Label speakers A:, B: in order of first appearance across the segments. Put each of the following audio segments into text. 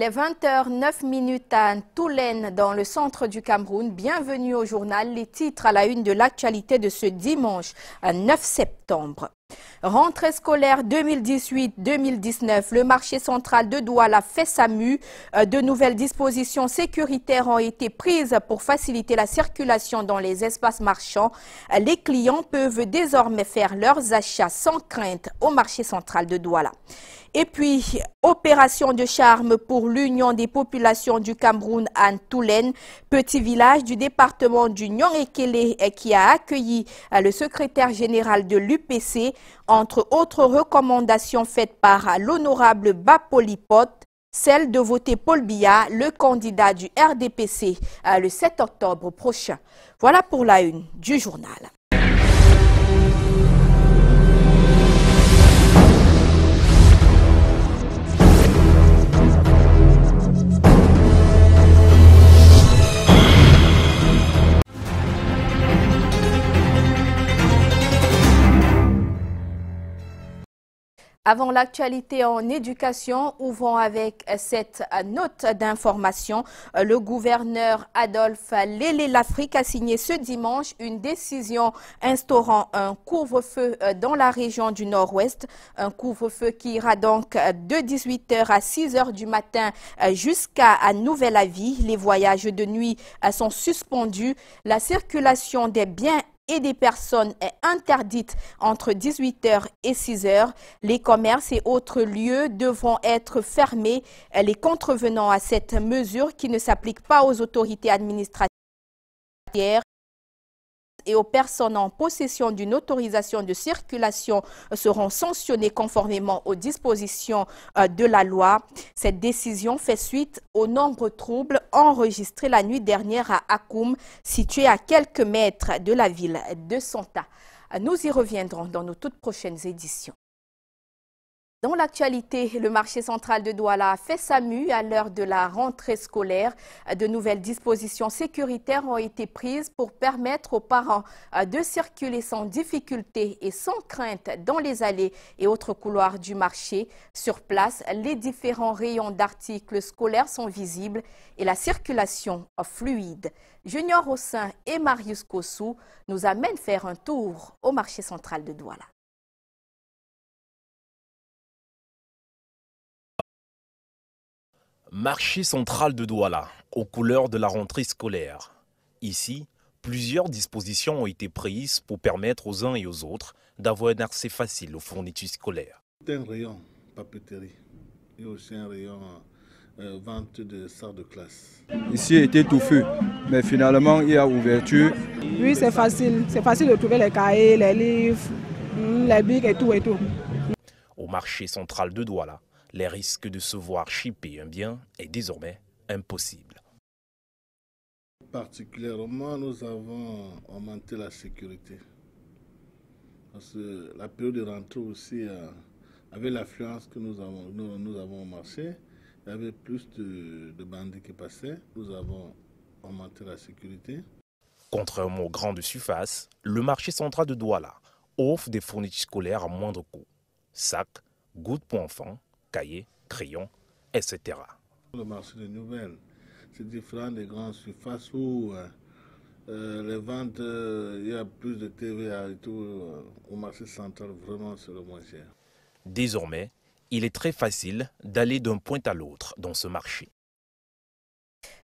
A: est 20h09 à Toulène, dans le centre du Cameroun. Bienvenue au journal. Les titres à la une de l'actualité de ce dimanche 9 septembre. Rentrée scolaire 2018-2019, le marché central de Douala fait sa mue. De nouvelles dispositions sécuritaires ont été prises pour faciliter la circulation dans les espaces marchands. Les clients peuvent désormais faire leurs achats sans crainte au marché central de Douala. Et puis, opération de charme pour l'Union des populations du Cameroun à Toulène, petit village du département du Nyong-Ekele qui a accueilli le secrétaire général de l'UPC. Entre autres recommandations faites par l'honorable Bapolipot, celle de voter Paul Biya, le candidat du RDPC, le 7 octobre prochain. Voilà pour la une du journal. Avant l'actualité en éducation, ouvrons avec cette note d'information. Le gouverneur Adolphe Lélé-Lafrique a signé ce dimanche une décision instaurant un couvre-feu dans la région du Nord-Ouest. Un couvre-feu qui ira donc de 18h à 6h du matin jusqu'à nouvel avis. Les voyages de nuit sont suspendus. La circulation des biens et des personnes est interdite entre 18h et 6h. Les commerces et autres lieux devront être fermés. Les contrevenants à cette mesure, qui ne s'applique pas aux autorités administratives et aux personnes en possession d'une autorisation de circulation, seront sanctionnés conformément aux dispositions de la loi. Cette décision fait suite aux nombreux troubles enregistrés la nuit dernière à Akoum, situé à quelques mètres de la ville de Santa. Nous y reviendrons dans nos toutes prochaines éditions. Dans l'actualité, le marché central de Douala a fait sa mue à l'heure de la rentrée scolaire. De nouvelles dispositions sécuritaires ont été prises pour permettre aux parents de circuler sans difficulté et sans crainte dans les allées et autres couloirs du marché. Sur place, les différents rayons d'articles scolaires sont visibles et la circulation fluide. Junior Ossin et Marius Kossou nous amènent faire un tour au marché central de Douala.
B: Marché central de Douala, aux couleurs de la rentrée scolaire. Ici, plusieurs dispositions ont été prises pour permettre aux uns et aux autres d'avoir un accès facile aux fournitures scolaires.
C: Un rayon papeterie et aussi un rayon vente de salles de classe.
D: Ici était tout feu, mais finalement il y a ouverture.
E: Oui, c'est facile de trouver les cahiers, les livres, les bics et tout et tout.
B: Au marché central de Douala, les risques de se voir chipper un bien est désormais impossible.
C: Particulièrement, nous avons augmenté la sécurité. Parce que la période de rentrée aussi, avec l'affluence que nous avons au marché, il y avait plus de bandits qui passaient. Nous avons augmenté la sécurité.
B: Contrairement aux grandes surfaces, le marché central de Douala offre des fournitures scolaires à moindre coût. Sacs, gouttes pour enfants, cahiers, crayons, etc.
C: Le marché des nouvelles, c'est différent des grandes surfaces où les ventes, il y a plus de TVA et tout. Au marché central, vraiment, c'est le moins cher.
B: Désormais, il est très facile d'aller d'un point à l'autre dans ce marché.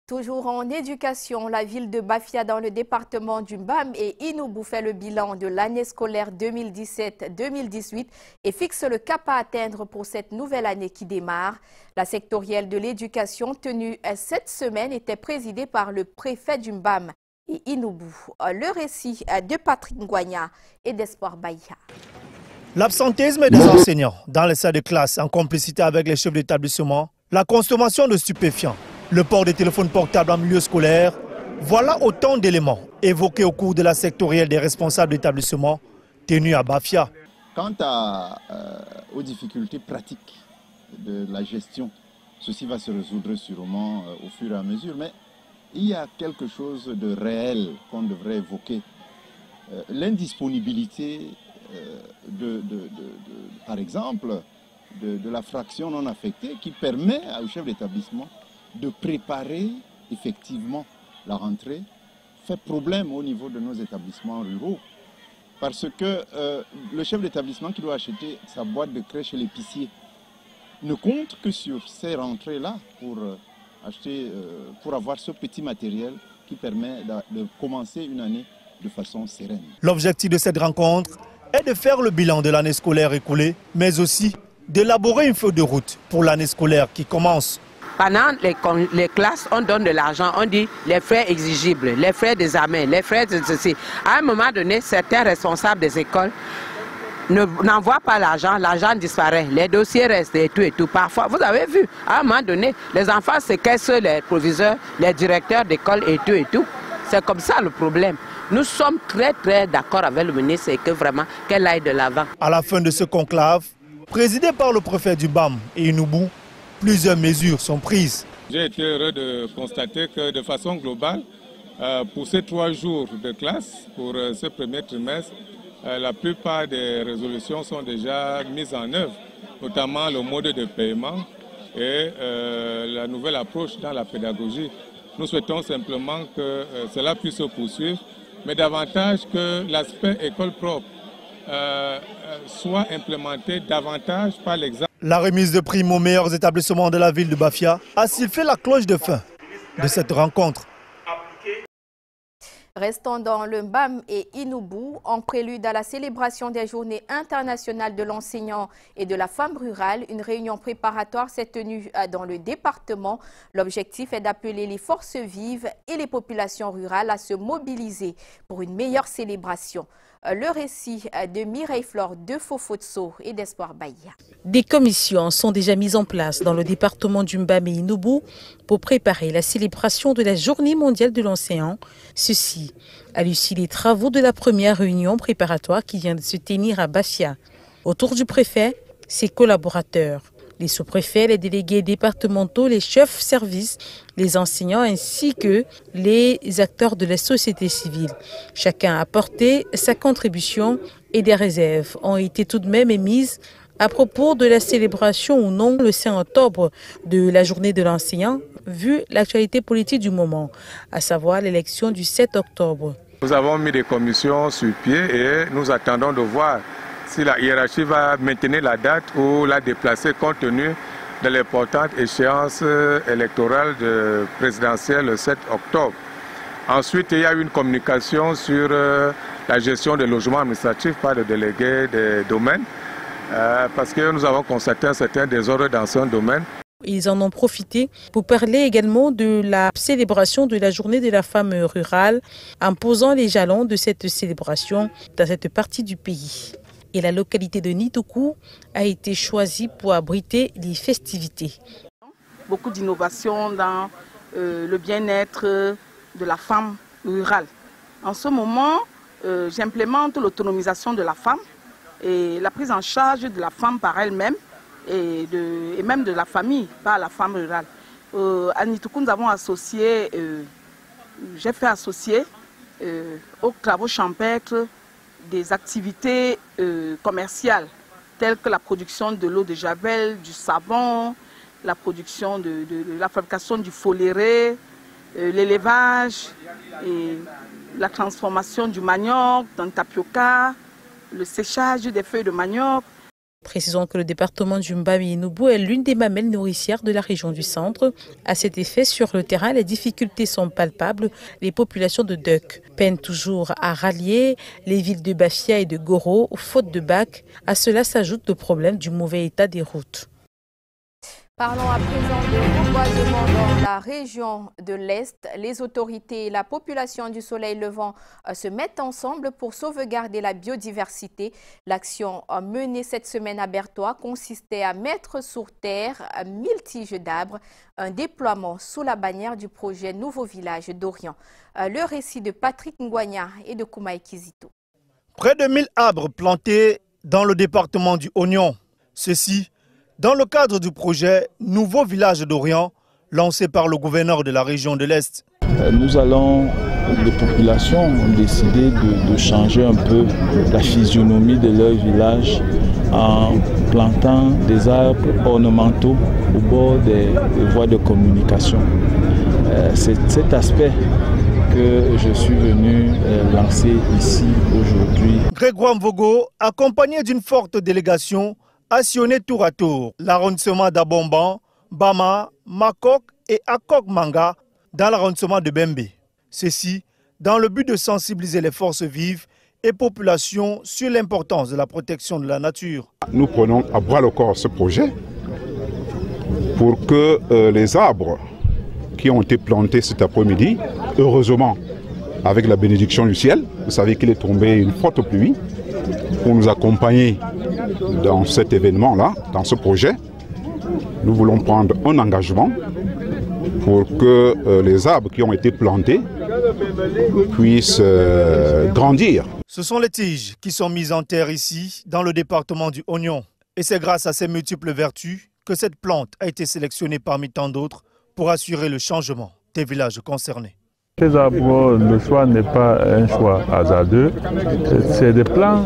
A: Toujours en éducation, la ville de Bafia dans le département du Mbam et Inoubou fait le bilan de l'année scolaire 2017-2018 et fixe le cap à atteindre pour cette nouvelle année qui démarre. La sectorielle de l'éducation tenue cette semaine était présidée par le préfet du Mbam et Inoubou. Le récit de Patrick Ngwanya et d'Espoir Baïa.
F: L'absentéisme des enseignants dans les salles de classe en complicité avec les chefs d'établissement, la consommation de stupéfiants, le port des téléphones portables en milieu scolaire, voilà autant d'éléments évoqués au cours de la sectorielle des responsables d'établissement tenue à Bafia.
G: Quant aux difficultés pratiques de la gestion, ceci va se résoudre sûrement au fur et à mesure, mais il y a quelque chose de réel qu'on devrait évoquer. L'indisponibilité par exemple, de la fraction non affectée qui permet au chef d'établissement de préparer effectivement la rentrée, fait problème au niveau de nos établissements ruraux. Parce que le chef d'établissement qui doit acheter sa boîte de crèche chez l'épicier ne compte que sur ces rentrées-là pour avoir ce petit matériel qui permet de commencer une année de façon sereine.
F: L'objectif de cette rencontre est de faire le bilan de l'année scolaire écoulée, mais aussi d'élaborer une feuille de route pour l'année scolaire qui commence.
H: Pendant les classes, on donne de l'argent, on dit les frais exigibles, les frais d'examen, les frais de ceci. À un moment donné, certains responsables des écoles n'envoient pas l'argent, l'argent disparaît, les dossiers restent et tout. Parfois, vous avez vu, à un moment donné, les enfants séquestrent les proviseurs, les directeurs d'école et tout. C'est comme ça le problème. Nous sommes très d'accord avec le ministre et que vraiment qu'elle aille de l'avant.
F: À la fin de ce conclave, présidé par le préfet du BAM et Inoubou, plusieurs mesures sont prises.
I: J'ai été heureux de constater que de façon globale, pour ces 3 jours de classe, pour ce premier trimestre, la plupart des résolutions sont déjà mises en œuvre, notamment le mode de paiement et la nouvelle approche dans la pédagogie. Nous souhaitons simplement que cela puisse se poursuivre, mais davantage que l'aspect école propre soit implémenté davantage par l'exemple.
F: La remise de primes aux meilleurs établissements de la ville de Bafia a sifflé la cloche de fin de cette rencontre.
A: Restons dans le BAM et Inoubou, en prélude à la célébration des Journées internationales de l'enseignant et de la femme rurale. Une réunion préparatoire s'est tenue dans le département. L'objectif est d'appeler les forces vives et les populations rurales à se mobiliser pour une meilleure célébration. Le récit de Mireille Flore de Fofotso et d'Espoir Bahia.
J: Des commissions sont déjà mises en place dans le département du BAM et Inoubou pour préparer la célébration de la Journée mondiale de l'enseignant. Ceci à l'issue des travaux de la première réunion préparatoire qui vient de se tenir à Bafia. Autour du préfet, ses collaborateurs, les sous-préfets, les délégués départementaux, les chefs services, les enseignants ainsi que les acteurs de la société civile. Chacun a apporté sa contribution et des réserves ont été tout de même émises à propos de la célébration ou non le 5 octobre de la journée de l'enseignant, vu l'actualité politique du moment, à savoir l'élection du 7 octobre.
I: Nous avons mis des commissions sur pied et nous attendons de voir si la hiérarchie va maintenir la date ou la déplacer compte tenu de l'importante échéance électorale présidentielle le 7 octobre. Ensuite, il y a eu une communication sur la gestion des logements administratifs par le délégué des domaines, parce que nous avons constaté un certain désordre dans ce domaine.
J: Ils en ont profité pour parler également de la célébration de la journée de la femme rurale, en posant les jalons de cette célébration dans cette partie du pays. Et la localité de Nitoku a été choisie pour abriter les festivités.
E: Beaucoup d'innovations dans le bien-être de la femme rurale. En ce moment, j'implémente l'autonomisation de la femme et la prise en charge de la femme par elle-même et même de la famille par la femme rurale. À Nitoku, nous avons associé, j'ai fait associer aux travaux champêtres des activités commerciales telles que la production de l'eau de javel, du savon, la production de la fabrication du foléré, l'élevage, et la transformation du manioc dans le tapioca, le séchage des feuilles de manioc.
J: Précisons que le département du BAM et Inoubou est l'une des mamelles nourricières de la région du centre. À cet effet, sur le terrain, les difficultés sont palpables. Les populations de Duk peinent toujours à rallier les villes de Bafia et de Goro, faute de bac. À cela s'ajoute le problème du mauvais état des routes.
A: Parlons à présent de reboisement dans la région de l'Est. Les autorités et la population du Soleil Levant se mettent ensemble pour sauvegarder la biodiversité. L'action menée cette semaine à Bertois consistait à mettre sur terre 1000 tiges d'arbres, un déploiement sous la bannière du projet Nouveau Village d'Orient. Le récit de Patrick Ngwanya et de Koumaï Kizito.
F: Près de 1000 arbres plantés dans le département du Oignon. Ceci dans le cadre du projet Nouveau Village d'Orient, lancé par le gouverneur de la région de l'Est.
K: Les populations ont décidé de changer un peu la physionomie de leur village en plantant des arbres ornementaux au bord des voies de communication. C'est cet aspect que je suis venu lancer ici aujourd'hui.
F: Grégoire Mvogo, accompagné d'une forte délégation, a sillonné tour à tour l'arrondissement d'Abomban, Bama, Makok et Akok Manga dans l'arrondissement de Bembe. Ceci dans le but de sensibiliser les forces vives et populations sur l'importance de la protection de la nature.
L: Nous prenons à bras le corps ce projet pour que les arbres qui ont été plantés cet après-midi, heureusement avec la bénédiction du ciel, vous savez qu'il est tombé une forte pluie pour nous accompagner dans cet événement-là, dans ce projet. Nous voulons prendre un engagement pour que les arbres qui ont été plantés puissent grandir.
F: Ce sont les tiges qui sont mises en terre ici, dans le département du Oignon. Et c'est grâce à ses multiples vertus que cette plante a été sélectionnée parmi tant d'autres pour assurer le changement des villages concernés.
K: Ces arbres, le choix n'est pas un choix hasardeux. C'est des plants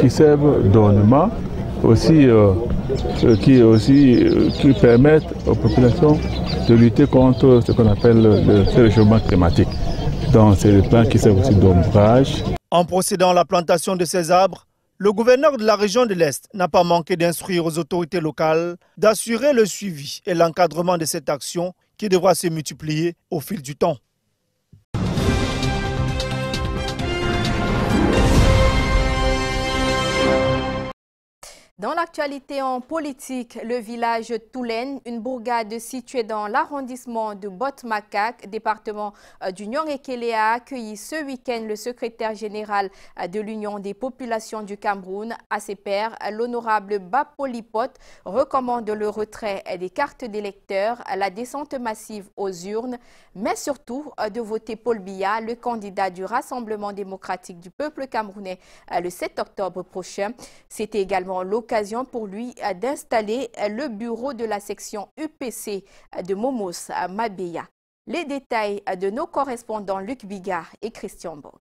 K: qui servent d'ornement, qui permettent aux populations de lutter contre ce qu'on appelle le réchauffement climatique. Donc c'est des plants qui servent aussi d'ombrage.
F: En procédant à la plantation de ces arbres, le gouverneur de la région de l'Est n'a pas manqué d'instruire aux autorités locales d'assurer le suivi et l'encadrement de cette action qui devra se multiplier au fil du temps.
A: Dans l'actualité en politique, le village Toulen, une bourgade située dans l'arrondissement de Bot-Makak, département du Nion-et-Kélé, a accueilli ce week-end le secrétaire général de l'Union des populations du Cameroun. À ses pairs, l'honorable Bapolipot recommande le retrait des cartes d'électeurs, la descente massive aux urnes, mais surtout de voter Paul Biya, le candidat du Rassemblement démocratique du peuple camerounais, le 7 octobre prochain. C'était également l'occasion pour lui d'installer le bureau de la section UPC de Momos à Mabéya. Les détails de nos correspondants Luc Biga et Christian Bock.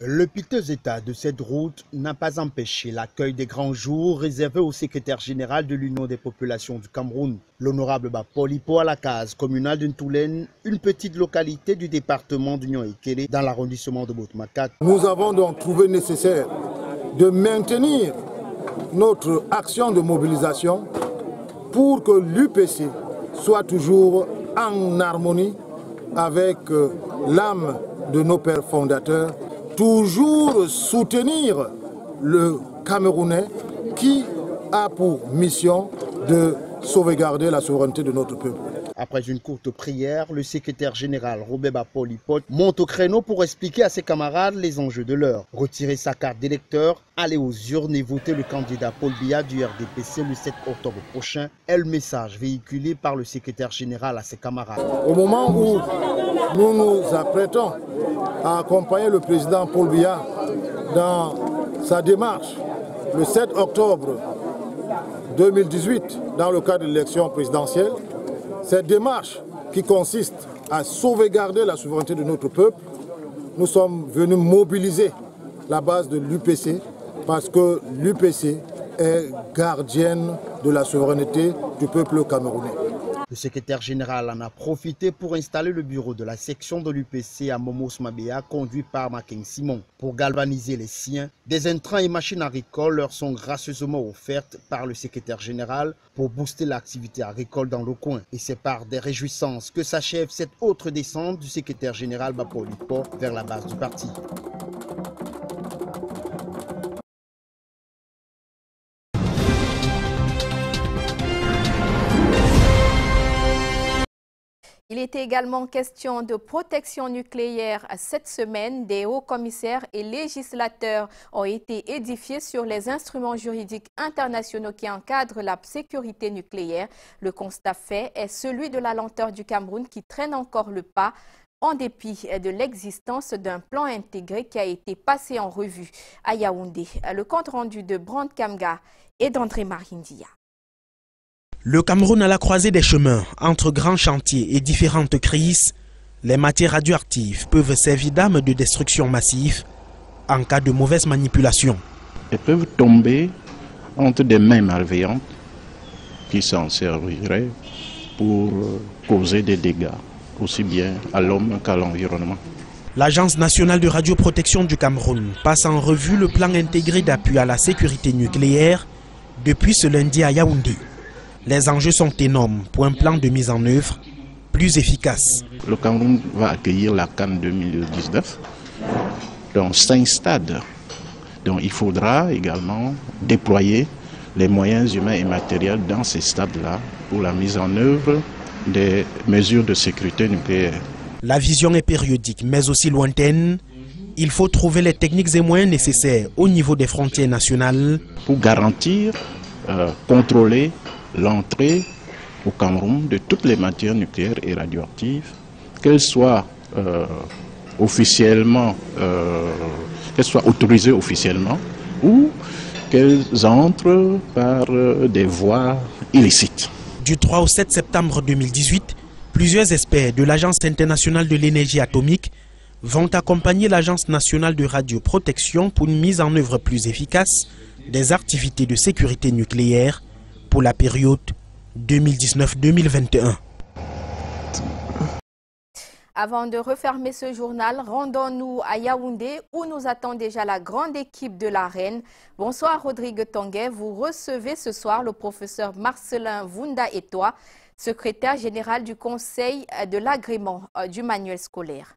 M: Le piteux état de cette route n'a pas empêché l'accueil des grands jours réservés au secrétaire général de l'Union des populations du Cameroun, l'honorable Bapolipo à la case communale de Toulen, une petite localité du département du Nion-et-Kélé dans l'arrondissement de Bot-Makak.
N: Nous avons donc trouvé nécessaire de maintenir notre action de mobilisation pour que l'UPC soit toujours en harmonie avec l'âme de nos pères fondateurs, toujours soutenir le Camerounais qui a pour mission de sauvegarder la souveraineté de notre peuple.
M: Après une courte prière, le secrétaire général Robert Bapolipot monte au créneau pour expliquer à ses camarades les enjeux de l'heure. Retirer sa carte d'électeur, aller aux urnes et voter le candidat Paul Biya du RDPC le 7 octobre prochain est le message véhiculé par le secrétaire général à ses camarades.
N: Au moment où nous nous apprêtons à accompagner le président Paul Biya dans sa démarche le 7 octobre 2018 dans le cadre de l'élection présidentielle, cette démarche qui consiste à sauvegarder la souveraineté de notre peuple, nous sommes venus mobiliser la base de l'UPC parce que l'UPC est gardienne de la souveraineté du peuple camerounais.
M: Le secrétaire général en a profité pour installer le bureau de la section de l'UPC à Momos-Mabéya, conduit par Making Simon. Pour galvaniser les siens, des intrants et machines agricoles leur sont gracieusement offertes par le secrétaire général pour booster l'activité agricole dans le coin. Et c'est par des réjouissances que s'achève cette autre descente du secrétaire général Bapolipo vers la base du parti.
A: Il était également question de protection nucléaire cette semaine. Des hauts commissaires et législateurs ont été édifiés sur les instruments juridiques internationaux qui encadrent la sécurité nucléaire. Le constat fait est celui de la lenteur du Cameroun qui traîne encore le pas en dépit de l'existence d'un plan intégré qui a été passé en revue à Yaoundé. Le compte rendu de Brand Kamga et d'André Marindia.
O: Le Cameroun à la croisée des chemins, entre grands chantiers et différentes crises, les matières radioactives peuvent servir d'armes de destruction massive en cas de mauvaise manipulation.
K: Elles peuvent tomber
P: entre des mains malveillantes qui s'en serviraient pour causer des dégâts, aussi bien à l'homme qu'à l'environnement.
O: L'Agence nationale de radioprotection du Cameroun passe en revue le plan intégré d'appui à la sécurité nucléaire depuis ce lundi à Yaoundé. Les enjeux sont énormes pour un plan de mise en œuvre plus efficace.
P: Le Cameroun va accueillir la CAN 2019 dans 5 stades. Donc il faudra également déployer les moyens humains et matériels dans ces stades-là pour la mise en œuvre des mesures de sécurité nucléaire.
O: La vision est périodique mais aussi lointaine. Il faut trouver les techniques et moyens nécessaires au niveau des frontières nationales
P: pour garantir, contrôler l'entrée au Cameroun de toutes les matières nucléaires et radioactives, qu'elles soient autorisées officiellement ou qu'elles entrent par des voies illicites.
O: Du 3 au 7 septembre 2018, plusieurs experts de l'Agence internationale de l'énergie atomique vont accompagner l'Agence nationale de radioprotection pour une mise en œuvre plus efficace des activités de sécurité nucléaire pour la période 2019-2021.
A: Avant de refermer ce journal, rendons-nous à Yaoundé où nous attend déjà la grande équipe de la Reine. Bonsoir Rodrigue Tanguay, vous recevez ce soir le professeur Marcelin Vunda-Etoa, secrétaire général du Conseil de l'agrément du manuel scolaire.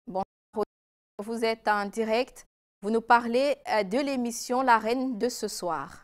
A: Bonsoir, vous êtes en direct. Vous nous parlez de l'émission La Reine de ce soir.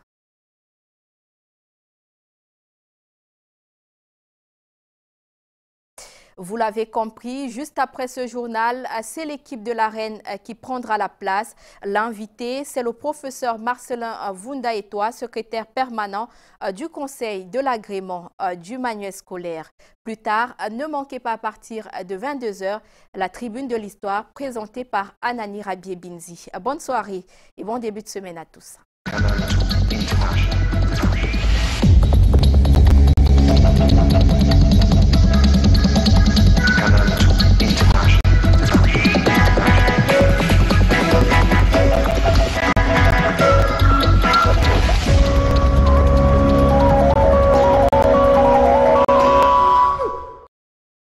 A: Vous l'avez compris, juste après ce journal, c'est l'équipe de la Reine qui prendra la place. L'invité, c'est le professeur Marcelin Vunda-Etoa, secrétaire permanent du Conseil de l'agrément du manuel scolaire. Plus tard, ne manquez pas à partir de 22 h, la tribune de l'histoire présentée par Anani Rabié-Binzi. Bonne soirée et bon début de semaine à tous.